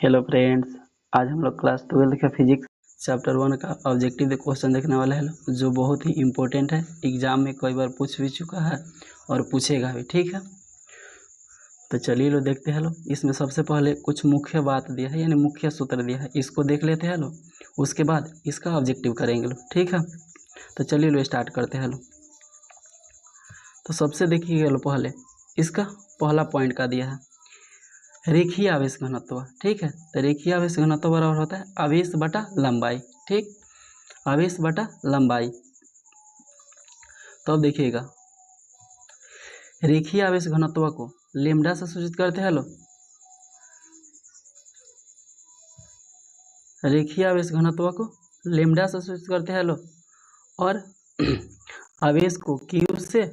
Hello friends, आज हम लोग क्लास 12 का फिजिक्स चैप्टर 1 का ऑब्जेक्टिव क्वेश्चन देखने वाले हैं जो बहुत ही इम्पोर्टेंट है। एग्जाम में कई बार पूछ भी चुका है और पूछेगा भी। ठीक है, तो चलिए लो देखते हैं। लो इसमें सबसे पहले कुछ मुख्य बात दिया है, यानी मुख्य सूत्र दिया है, इसको देख लेते हैं। लो उसके बाद इसका ऑब्जेक्टिव करेंगे। लो ठीक है, तो चलिए लो स्टार्ट करते हैं। लो तो सबसे देखिए लो पहले इसका पहला पॉइंट का दिया है रेखीय आवेश घनत्व। ठीक है, तो रेखीय आवेश घनत्व बराबर होता है आवेश बटा लंबाई। ठीक, आवेश बटा लंबाई। तो अब देखिएगा रेखीय आवेश घनत्व को लेमडा से सूचित करते हैं। लो रेखीय आवेश घनत्व को लेमडा से सूचित करते हैं। लो और आवेश को क्यू से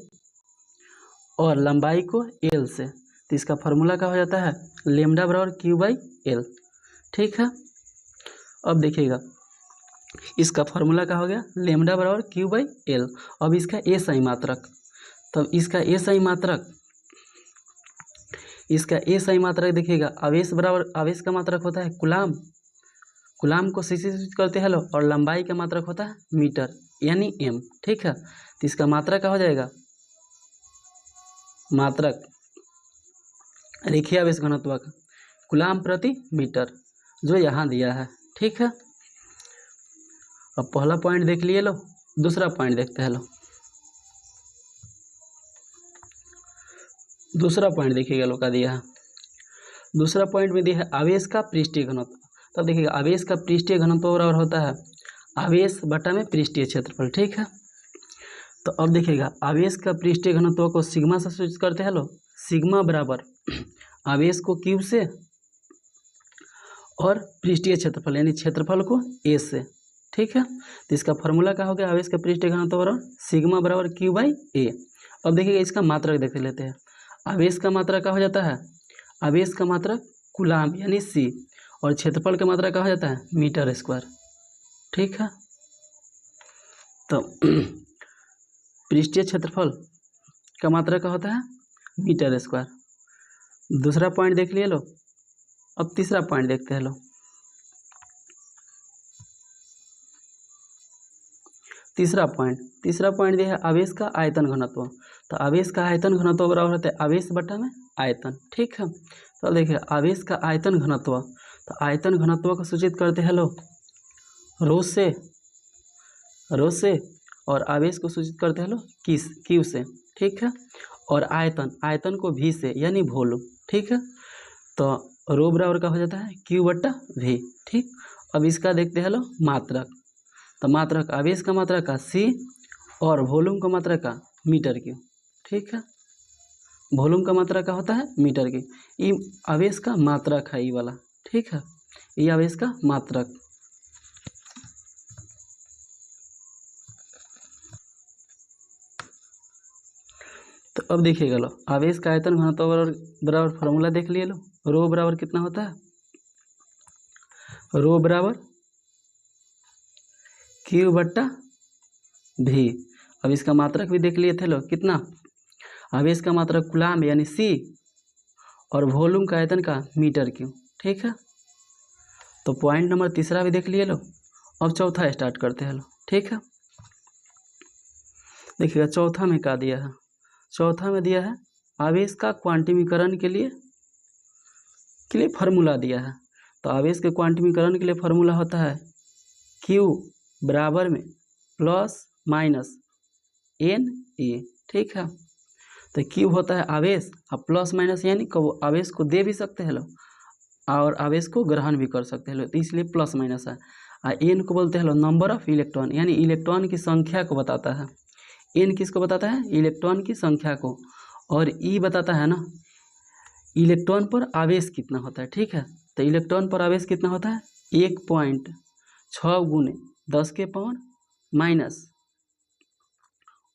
और लंबाई को एल से। तो इसका फॉर्मूला क्या हो जाता है लेमडा बराबर क्यू बाई एल। ठीक है, अब देखिएगा इसका फॉर्मूला क्या हो गया लेमडा बराबर क्यू बाई एल। अब इसका ए सही मात्रक, तब इसका ए सही मात्रक देखिएगा आवेश बराबर आवेश का मात्रक होता है कुलाम। कुलाम को सी से सूचित करते हैं। लो और लंबाई का मात्रक होता है मीटर यानी एम। ठीक है, तो इसका मात्रक क्या हो जाएगा मात्रक रेखीय आवेश घनत्व का कुलाम प्रति मीटर जो यहाँ दिया है। ठीक है, अब पहला पॉइंट देख लिए। लो दूसरा पॉइंट देखते हैं। लो दूसरा पॉइंट देखिएगा लो का दिया है। दूसरा पॉइंट में दिया है आवेश का पृष्ठीय घनत्व। तब देखिएगा आवेश का पृष्ठीय घनत्व बराबर होता है आवेश बटा में पृष्ठीय क्षेत्रफल। ठीक है, तो अब देखिएगा आवेश का पृष्ठीय घनत्व को सिग्मा से सूचित करते हैं। लो सिग्मा बराबर आवेश को क्यू से और पृष्ठीय क्षेत्रफल यानी क्षेत्रफल को ए से। ठीक है, तो इसका फॉर्मूला क्या हो गया आवेश का पृष्ठीय घनत्व बराबर सिग्मा बराबर क्यू बाई ए। अब देखिएगा इसका मात्रक देख लेते हैं। आवेश का मात्रक क्या हो जाता है आवेश का मात्रक कुलाम यानी सी और क्षेत्रफल का मात्रक क्या हो जाता है मीटर स्क्वायर। ठीक है, तो पृष्ठीय क्षेत्रफल का मात्रक क्या होता है मीटर स्क्वायर। दूसरा पॉइंट देख लिए। लो अब तीसरा पॉइंट देखते हैं। लो तीसरा पॉइंट दिया है आवेश का आयतन घनत्व। तो आवेश का आयतन घनत्व बराबर होता है आवेश बटा में आयतन। ठीक है, तो देखिए आवेश का आयतन घनत्व, तो आयतन घनत्व को सूचित करते हैं। लो रो से और आवेश को सूचित करते हैं। लो क्यू से। ठीक है, और आयतन को भी से यानी वॉल्यूम। ठीक है, तो रो बराबर का हो जाता है क्यू बटा भी। ठीक, अब इसका देखते हैं। लो मात्रक, तो मात्रक आवेश का मात्रक का सी और वॉल्यूम का मात्रक का मीटर क्यू। ठीक है, वॉल्यूम का मात्रक का होता है मीटर क्यू। ये आवेश का मात्रक है ये वाला। ठीक है, ये आवेश का मात्रक। तो अब देखिएगा। लो आवेश का आयतन घनत्व बराबर फार्मूला देख लिए। लो रो बराबर कितना होता है रो बराबर क्यू बट्टा भी। अब इसका मात्रक भी देख लिए थे। लो कितना आवेश का मात्रक कुलाम यानी सी और वॉल्यूम का आयतन का मीटर क्यू। ठीक है, तो पॉइंट नंबर तीसरा भी देख लिए। लो अब चौथा स्टार्ट करते हैं। लो ठीक है, देखिएगा चौथा में क्या दिया है। चौथा में दिया है आवेश का क्वांटिमीकरण के लिए फार्मूला दिया है। तो आवेश के क्वांटिमीकरण के लिए फार्मूला होता है Q बराबर में प्लस माइनस एन ए। ठीक है, तो Q होता है आवेश और प्लस माइनस यानी वो आवेश को दे भी सकते हैं। लो और आवेश को ग्रहण भी कर सकते हैं। लो तो इसलिए प्लस माइनस है। और एन को बोलते हैं लो नंबर ऑफ इलेक्ट्रॉन यानी इलेक्ट्रॉन की संख्या को बताता है। एन किसको बताता है इलेक्ट्रॉन की संख्या को, और ई बताता है ना इलेक्ट्रॉन पर आवेश कितना होता है। ठीक है, तो इलेक्ट्रॉन पर आवेश कितना होता है 1.6 गुने 10 के पावर माइनस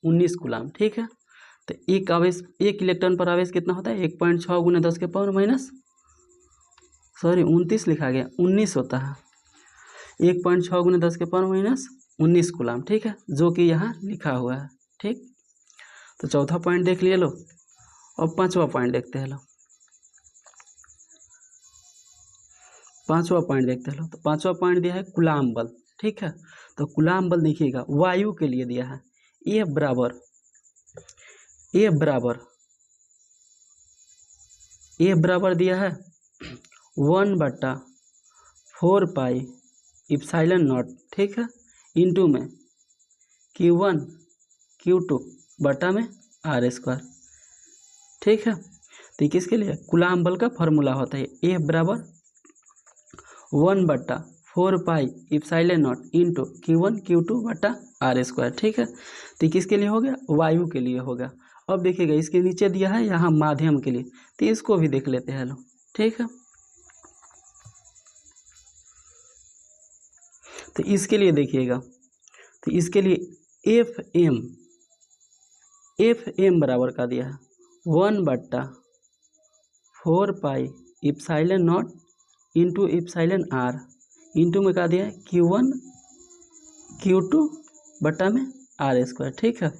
19 कूलाम। ठीक है, तो एक इलेक्ट्रॉन पर आवेश कितना होता है 1.6 गुने 10 के पावर माइनस 29 लिखा गया 19 होता है 1.6 गुने 10 के पावर माइनस 19 कूलाम। ठीक है, जो कि यहाँ लिखा हुआ है। ठीक, तो चौथा पॉइंट देख लिए। लो अब पांचवा पॉइंट देखते हैं। लो पांचवा पॉइंट देखते हैं। तो पांचवा पॉइंट दिया है कूलाम बल। ठीक है, तो कूलाम बल देखिएगा वायु के लिए दिया है ए बराबर 1 दिया है 1/4 इप्सिलॉन नॉट। ठीक है, इंटू में Q1 Q2 बटा में R²। ठीक है, तो किसके लिए कूलाम बल का फॉर्मूला होता है ए बराबर 1/4 epsilon naught into Q1 Q2 बटा R²। ठीक है, तो किसके लिए हो गया, वायु के लिए होगा। अब देखिएगा इसके नीचे दिया है यहाँ माध्यम के लिए, तो इसको भी देख लेते हैं लोग। ठीक है, तो इसके लिए देखिएगा, तो इसके लिए एफ एम बराबर का दिया है 1/4 epsilon naught into epsilon R into में का दिया है Q1 Q2 बटा में R²। ठीक है,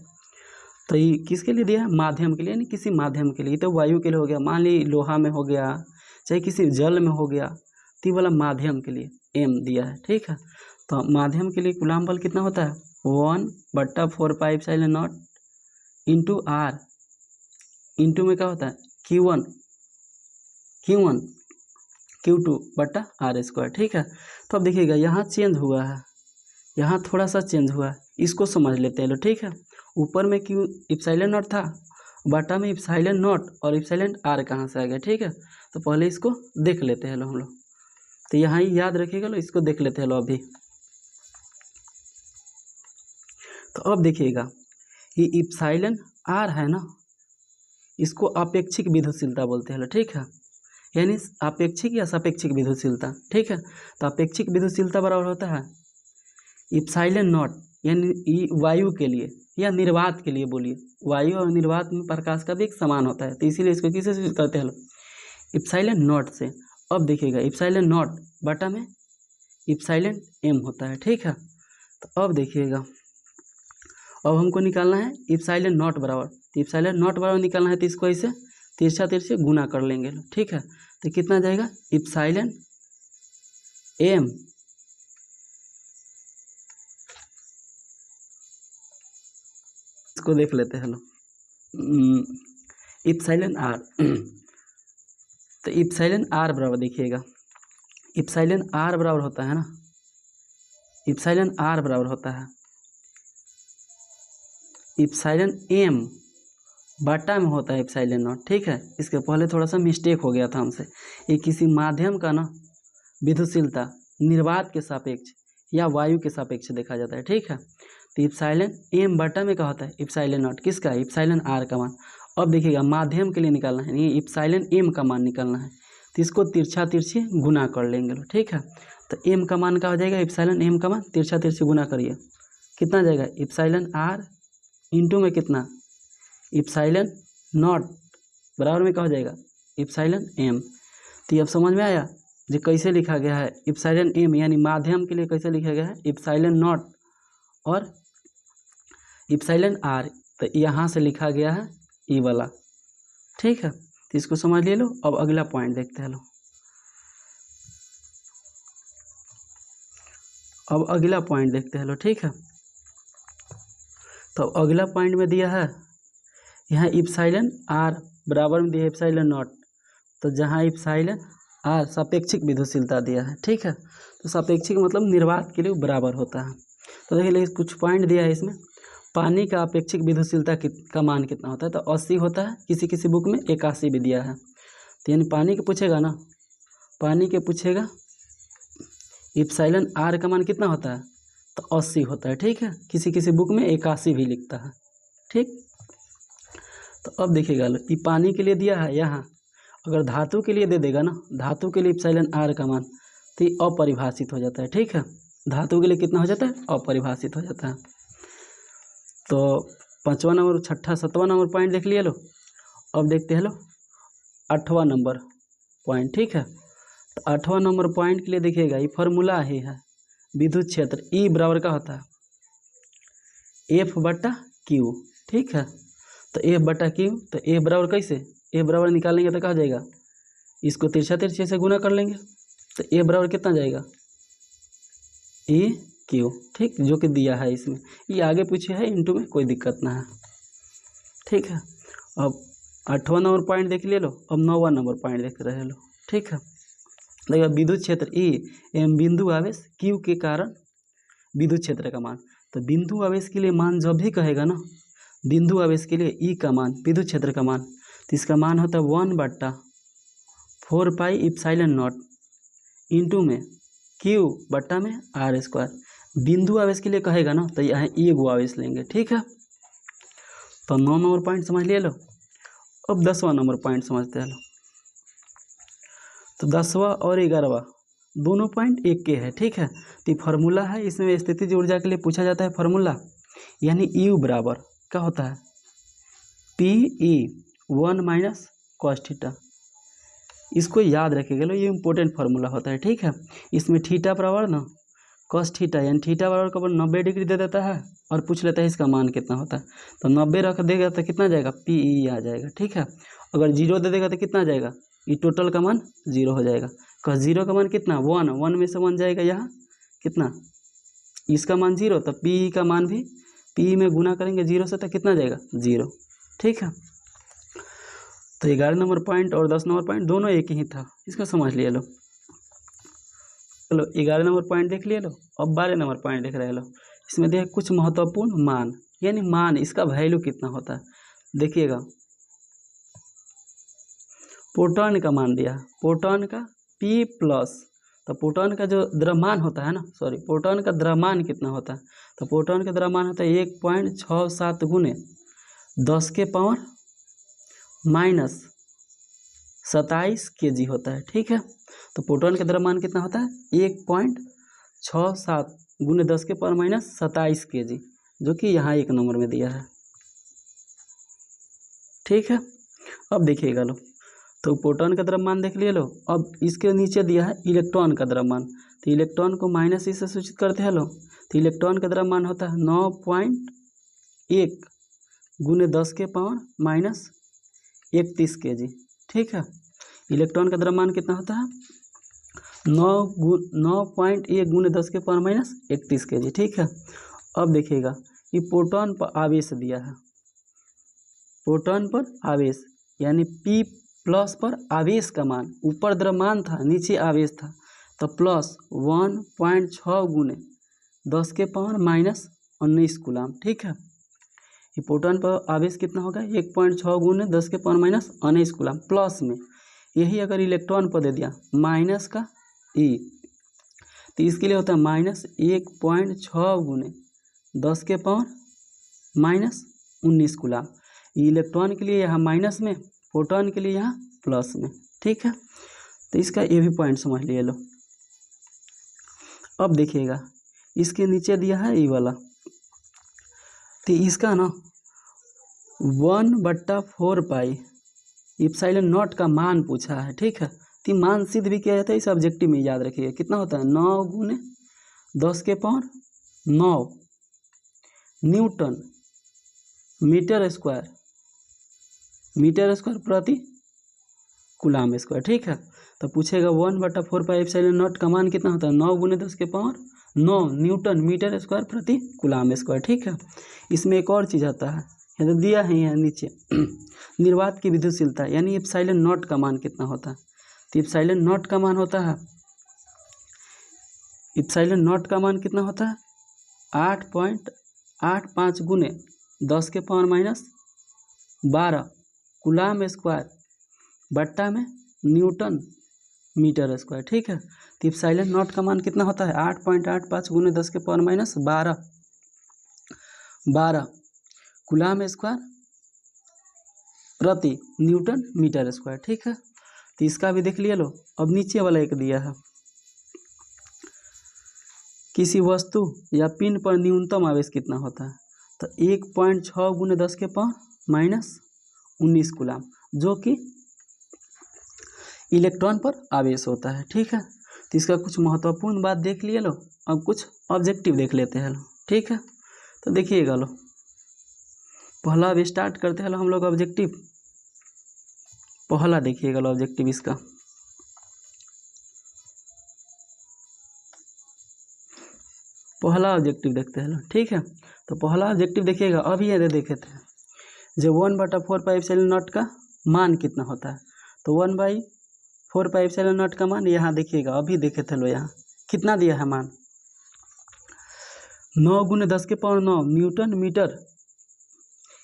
तो ये किसके लिए दिया है, माध्यम के लिए, यानी किसी माध्यम के लिए। तो वायु के लिए हो गया, मान ली लोहा में हो गया, चाहे किसी जल में हो गया, तो ये वाला माध्यम के लिए एम दिया है। ठीक है, तो माध्यम के लिए कूलाम बल कितना होता है 1/4 epsilon naught into R into में क्या होता है Q1 Q2 बटा R²। ठीक है, तो अब देखिएगा यहाँ चेंज हुआ है, यहाँ थोड़ा सा चेंज हुआ है, इसको समझ लेते हैं लोग। ठीक है, ऊपर में Q इप्सिलॉन नॉट था, बटा में इप्सिलॉन नॉट और इप्सिलॉन आर कहाँ से आ गया। ठीक है, तो पहले इसको देख लेते हैं हम लोग, तो यहाँ ही याद रखिएगा लो, इसको देख लेते हैं लो अभी। तो अब देखिएगा ये इप्सिलॉन आर है ना, इसको अपेक्षिक विद्युतशीलता बोलते हैं। ठीक है, यानी अपेक्षिक या सापेक्षिक विद्युतशीलता। ठीक है, तो अपेक्षिक विद्युतशीलता बराबर होता है इप्सिलॉन नॉट, यानी वायु के लिए या निर्वात के लिए बोलिए, वायु और निर्वात में प्रकाश का वेग समान होता है, तो इसीलिए इसको किससे सूचित करते हैं लोग, इप्सिलॉन नॉट से। अब देखिएगा इप्सिलॉन नॉट बटा में इप्सिलॉन एम होता है। ठीक है, तो अब देखिएगा अब हमको निकालना है इप्सिलॉन नॉट बराबर, तो इप्सिलॉन नॉट बराबर निकालना है, तो इसको ऐसे तिरछा गुना कर लेंगे। ठीक है, तो कितना जाएगा इप्सिलॉन एम इसको देख लेते हैं लोग, इप्सिलॉन आर तो इप्सिलॉन आर बराबर देखिएगा, इप्सिलॉन आर बराबर होता है ना, इप्सिलॉन आर बराबर होता है इप्सिलॉन एम बटा में होता है इप्सिलॉन नॉट। ठीक है, इसके पहले थोड़ा सा मिस्टेक हो गया था हमसे, ये किसी माध्यम का ना विद्युतशीलता निर्वात के सापेक्ष या वायु के सापेक्ष देखा जाता है। ठीक है, तो इप्सिलॉन एम बटा में क्या होता है इप्सिलॉन नॉट, किसका, इप्सिलॉन आर का मान। अब देखिएगा माध्यम के लिए निकालना है, ये इप्सिलॉन एम का मान निकालना है, तो इसको तिरछी गुना कर लेंगे। ठीक है, तो एम का मान क्या हो जाएगा, इप्सिलॉन एम का मान तिरछी गुना करिए, कितना जाएगा इप्सिलॉन आर इंटू में कितना इप्सिलॉन नॉट बराबर में क्या हो जाएगा इप्सिलॉन एम। तो अब समझ में आया जो कैसे लिखा गया है इप्सिलॉन एम, यानी माध्यम के लिए कैसे लिखा गया है इप्सिलॉन नॉट और इप्सिलॉन आर, तो यहाँ से लिखा गया है ई वाला। ठीक है, तो इसको समझ ले लो। अब अगला पॉइंट देखते हैं लो, अब अगला पॉइंट देखते हैं लो। ठीक है, तो अगला पॉइंट में दिया है यहाँ इप्सिलॉन आर बराबर में दिया है इप्सिलॉन नॉट, तो जहाँ इप्सिलॉन आर सापेक्षिक विद्युतशीलता दिया है। ठीक है, तो सापेक्षिक मतलब निर्वात के लिए बराबर होता है। तो देखिए कुछ पॉइंट दिया है इसमें, पानी का अपेक्षिक विद्युतशीलता का मान कितना होता है, तो 80 होता है, किसी बुक में 81 भी दिया है। तो यानी पानी के पूछेगा ना, पानी के पूछेगा इप्सिलॉन आर का मान कितना होता है, तो 80 होता है। ठीक है, किसी बुक में 81 भी लिखता है। ठीक, तो अब देखिएगा ये पानी के लिए दिया है यहाँ, अगर धातु के लिए दे देगा ना, धातु के लिए इप्सिलॉन आर का मान, तो ये अपरिभाषित हो जाता है। ठीक है, धातु के लिए कितना हो जाता है, अपरिभाषित हो जाता है। तो 5वां नंबर 6ठा 7वां नंबर पॉइंट देख लिए लो। अब देखते हैं लो 8वां नंबर पॉइंट। ठीक है, तो 8वां नंबर पॉइंट के लिए देखिएगा ये फॉर्मूला ही है, विद्युत क्षेत्र ई बराबर का होता है एफ बटा क्यू। ठीक है, तो एफ बटा क्यू, तो एफ बराबर कैसे, एफ बराबर निकालेंगे तो क्या हो जाएगा, इसको तिरछी से गुना कर लेंगे, तो ए बराबर कितना जाएगा ई क्यू, ठीक, जो कि दिया है इसमें, ये आगे पूछे है इंटू में, कोई दिक्कत ना है, ठीक है। अब 8वां नंबर पॉइंट देख ले लो, अब 9वां नंबर पॉइंट देख रहे लो, ठीक है। देखिए विद्युत क्षेत्र ई एवं बिंदु आवेश क्यू के कारण विद्युत क्षेत्र का मान, तो बिंदु आवेश के लिए मान जब भी कहेगा ना, बिंदु आवेश के लिए ई का मान, विद्युत क्षेत्र का मान, तो इसका मान होता है 1/4 पाई इप्सिलॉन नॉट इंटू में क्यू बट्टा में आर स्क्वायर। बिंदु आवेश के लिए कहेगा ना, तो यहाँ ई गो आवेश लेंगे, ठीक है। तो 9 नंबर पॉइंट समझ ले लो। अब 10वां नंबर पॉइंट समझते हैं लो। तो 10वां और 11वां दोनों पॉइंट एक के है, ठीक है। तो फार्मूला है, इसमें स्थितिज ऊर्जा के लिए पूछा जाता है फार्मूला, यानी यू बराबर क्या होता है Pe 1 - cos थीटा। इसको याद रखिएगा लो, ये इंपॉर्टेंट फार्मूला होता है, ठीक है। इसमें थीटा बराबर ना cos थीटा, यानी थीटा बराबर कब 90 डिग्री दे देता है और पूछ लेता है इसका मान कितना होता है, तो 90 रख देगा तो कितना जाएगा Pe आ जाएगा, ठीक है। अगर 0 दे देगा तो कितना आ जाएगा, ये टोटल का मान 0 हो जाएगा। cos 0 का मान कितना 1 में से 1 जाएगा, यहाँ कितना इसका मान 0, तो Pe का मान भी Pe में गुना करेंगे 0 से तो कितना जाएगा 0, ठीक है। तो 11 नंबर पॉइंट और 10 नंबर पॉइंट दोनों एक ही था, इसको समझ लिया लो। चलो 11 नंबर पॉइंट देख लिया लो। अब 12 नंबर पॉइंट देख रहे लो। इसमें देख कुछ महत्वपूर्ण मान, यानी मान इसका वैल्यू कितना होता है, देखिएगा। प्रोटॉन का मान दिया, प्रोटॉन का P प्लस, तो प्रोटॉन का जो द्रव्यमान होता है ना, सॉरी प्रोटॉन का द्रव्यमान कितना होता है, तो प्रोटॉन का द्रव्यमान होता है 1.67 गुने 10 के पावर -27 kg होता है, ठीक है। तो प्रोटॉन का द्रव्यमान कितना होता है 1.67 गुने 10 के पावर -27 kg, जो कि यहाँ 1 नंबर में दिया है, ठीक है। अब देखिएगा लो, तो प्रोटॉन का द्रव्यमान देख लिए लो। अब इसके नीचे दिया है इलेक्ट्रॉन का द्रव्यमान, तो इलेक्ट्रॉन को माइनस से सूचित करते हैं लो, तो इलेक्ट्रॉन का द्रव्यमान होता है 9.1 गुने 10 के पावर -31 kg, ठीक है। इलेक्ट्रॉन का द्रव्यमान कितना होता है 9.1 गुने 10 के पावर -31 kg, ठीक है। अब देखिएगा ये प्रोटॉन पर आवेश दिया है, प्रोटॉन पर आवेश यानी P प्लस पर आवेश का मान, ऊपर द्रव्यमान था नीचे आवेश था, तो प्लस 1.6 गुने 10 के पावर -19 कूलम, ठीक है। ये प्रोटॉन पर आवेश कितना होगा 1.6 गुने 10 के पावर -19 कूलम, प्लस में यही अगर इलेक्ट्रॉन पर दे दिया माइनस का E, तो इसके लिए होता है -1.6 गुने 10 के पावर -19 कूलम। इलेक्ट्रॉन के लिए यहाँ माइनस में, प्रोटॉन के लिए यहाँ प्लस में, ठीक है। तो इसका ये भी पॉइंट समझ लिए लो। अब देखिएगा इसके नीचे दिया है ये वाला, तो इसका ना 1/4 पाई इप्सिलॉन नॉट का मान पूछा है, ठीक है। तो मान सिद्ध भी किया जाता है, इस ऑब्जेक्टिव में याद रखिएगा कितना होता है 9 गुने 10 के पावर 9 न्यूटन मीटर स्क्वायर प्रति कूलम स्क्वायर, ठीक है। तो पूछेगा 1/4 पाई एप्सिलॉन नॉट का मान कितना होता है 9 गुने 10 के पावर 9 न्यूटन मीटर स्क्वायर प्रति कूलम स्क्वायर, ठीक है। इसमें एक और चीज़ आता है, ये तो दिया है यहाँ नीचे निर्वात की विद्युतशीलता, यानी एप्सिलॉन नॉट का मान कितना होता है, तो एप्सिलॉन नॉट का मान होता है, एप्सिलॉन नॉट का मान कितना होता है 8.85 गुने 10 के पावर -12 कूलम स्क्वायर बट्टा में न्यूटन मीटर स्क्वायर, ठीक है। तो एप्सिलॉन नॉट का मान कितना होता है 8.85 गुने 10 के पावर -12 कूलम स्क्वायर प्रति न्यूटन मीटर स्क्वायर, ठीक है। तो इसका भी देख लिया लो। अब नीचे वाला एक दिया है, किसी वस्तु या पिंड पर न्यूनतम आवेश कितना होता है, तो 1.6 गुने 10 के पावर -19 कूलम, जो कि इलेक्ट्रॉन पर आवेश होता है, ठीक है। तो इसका कुछ महत्वपूर्ण बात देख लिए लो। अब कुछ ऑब्जेक्टिव देख लेते हैं लो, ठीक है। तो देखिएगा लो, पहला अब स्टार्ट करते हैं लो हम लोग ऑब्जेक्टिव। पहला देखिएगा लो ऑब्जेक्टिव इसका, पहला ऑब्जेक्टिव देखते हैं लो, ठीक है। तो पहला ऑब्जेक्टिव देखिएगा, अभी ये देखे थे जो 1/4πε0 का मान कितना होता है। तो 1/4πε0 का मान यहाँ देखिएगा, अभी देखे थे लो, यहाँ कितना दिया है मान 9 × 10⁻9 न्यूटन मीटर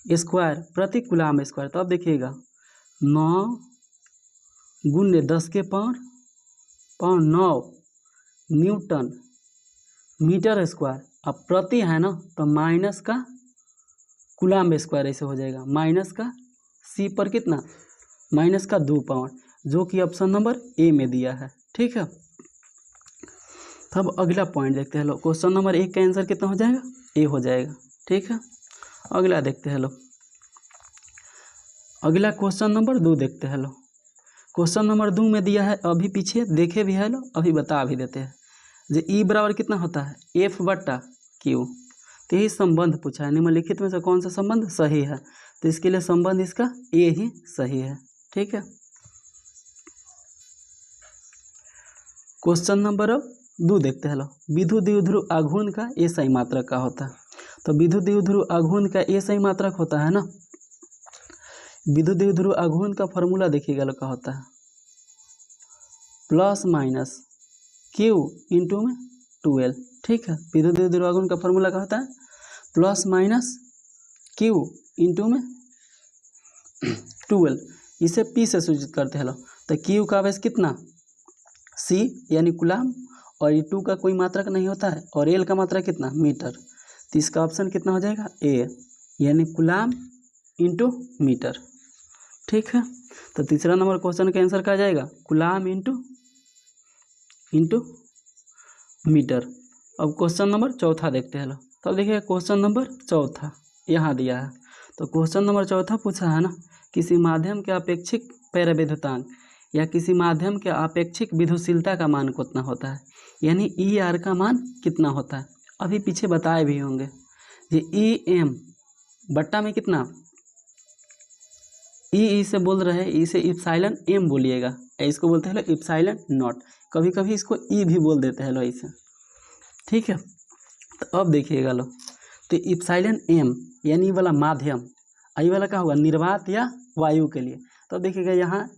स्क्वायर प्रति कूलाम स्क्वायर। तो अब देखिएगा 9 × 10⁻9 न्यूटन मीटर स्क्वायर। अब प्रति है ना, तो माइनस का कूलाम स्क्वायर ऐसे हो जाएगा, माइनस का सी पर कितना, माइनस का 2 पावर, जो कि ऑप्शन नंबर ए में दिया है, ठीक है। तब अगला पॉइंट देखते हैं लो, क्वेश्चन नंबर 1 का आंसर कितना हो जाएगा, ए हो जाएगा, ठीक है। अगला देखते हैं लो, अगला क्वेश्चन नंबर 2 देखते हैं लो। क्वेश्चन नंबर 2 में दिया है, अभी पीछे देखे भी है लो, अभी बता भी देते हैं, जो ई बराबर कितना होता है F/Q। तो यही संबंध पूछा है, निम्नलिखित में से कौन सा संबंध सही है। तो इसके लिए संबंध इसका ए ही सही है, ठीक है। क्वेश्चन नंबर 2 देखते हैं लो, विद्युत द्विध्रुव आघूर्ण का ए सही मात्रक का होता है। तो विद्युत द्विध्रुव आघूर्ण का ए सही मात्रक होता है ना, विद्युत द्विध्रुव आघूर्ण का फॉर्मूला देखिएगा लो, क्या होता है +- Q × 12, ठीक है। विद्युत द्विध्रुव आघूर्ण का फॉर्मूला क्या होता है +- Q × 12, इसे P से सूचित करते हैं लो। तो Q का आवेश कितना C यानी कूलाम, और ये 2 का कोई मात्रक नहीं होता है, और L का मात्रक कितना मीटर। तो इसका ऑप्शन कितना हो जाएगा ए, यानी कूलाम × मीटर, ठीक है। तो तीसरा नंबर क्वेश्चन का आंसर क्या जाएगा कूलाम × मीटर। अब क्वेश्चन नंबर 4 देखते हैं लो। तब देखिए क्वेश्चन नंबर 4 यहाँ दिया है। तो क्वेश्चन नंबर 4 पूछा है ना, किसी माध्यम के अपेक्षिक पैराविद्युतांक या किसी माध्यम के अपेक्षिक विद्युशीलता का मान कितना होता है, यानी ER का मान कितना होता है। अभी पीछे बताए भी होंगे, ये EM बट्टा में कितना, ई से बोल रहे हैं, इसे इप्सिलॉन M बोलिएगा, इसको बोलते हैं लो इप्सिलॉन नॉट, कभी कभी इसको ई भी बोल देते हैं लो इसे, ठीक है। तो अब देखिएगा लो, तो इप्सिलॉन M यानी ये वाला माध्यम, आई वाला क्या होगा निर्वात या वायु के लिए। तो देखिएगा यहाँ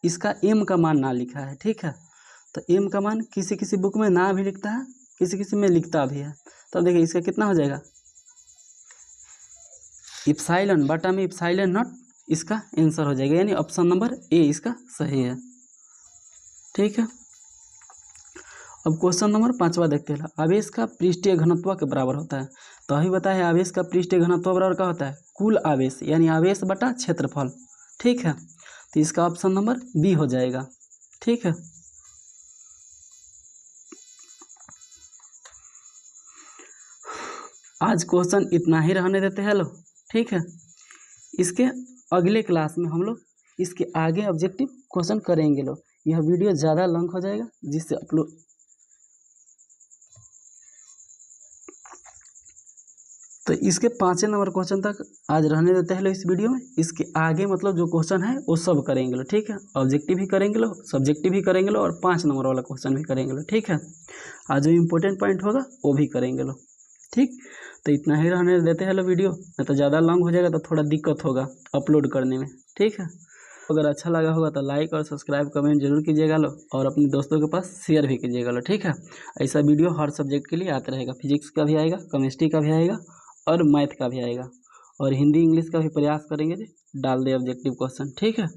इसका M का मान ना लिखा है, ठीक है। तो M का मान किसी किसी बुक में ना भी लिखता है, किसी किसी में लिखता भी है। तो देखिए इसका कितना हो जाएगा इप्सिलॉन बटा में इप्सिलॉन नॉट, इसका आंसर हो जाएगा, यानी ऑप्शन नंबर ए इसका सही है, ठीक है। अब क्वेश्चन नंबर 5 देखते हैं, आवेश का पृष्ठीय घनत्व के बराबर होता है। तो अभी बताया आवेश का पृष्ठीय घनत्व बराबर क्या होता है कुल आवेश, यानी आवेश बटा क्षेत्रफल, ठीक है। तो इसका ऑप्शन नंबर बी हो जाएगा, ठीक है। आज क्वेश्चन इतना ही रहने देते हैं लो, ठीक है। इसके अगले क्लास में हम लोग इसके आगे ऑब्जेक्टिव क्वेश्चन करेंगे लो। यह वीडियो ज़्यादा लंबा हो जाएगा, जिससे अपलोड तो इसके 5 नंबर क्वेश्चन तक आज रहने देते हैं लो इस वीडियो में। इसके आगे मतलब जो क्वेश्चन है वो सब करेंगे लो, ठीक है। ऑब्जेक्टिव भी करेंगे लो, सब्जेक्टिव भी करेंगे लो, और 5 नंबर वाला क्वेश्चन भी करेंगे लो, ठीक है। आज जो इम्पोर्टेंट पॉइंट होगा वो भी करेंगे लो, ठीक। तो इतना ही रहने देते हैं लो वीडियो, नहीं तो ज़्यादा लॉन्ग हो जाएगा तो थोड़ा दिक्कत होगा अपलोड करने में, ठीक है। अगर अच्छा लगा होगा तो लाइक और सब्सक्राइब कमेंट जरूर कीजिएगा लो, और अपने दोस्तों के पास शेयर भी कीजिएगा लो, ठीक है। ऐसा वीडियो हर सब्जेक्ट के लिए आता रहेगा, फिजिक्स का भी आएगा, केमिस्ट्री का भी आएगा, और मैथ का भी आएगा, और हिंदी इंग्लिश का भी प्रयास करेंगे डाल दे ऑब्जेक्टिव क्वेश्चन, ठीक है।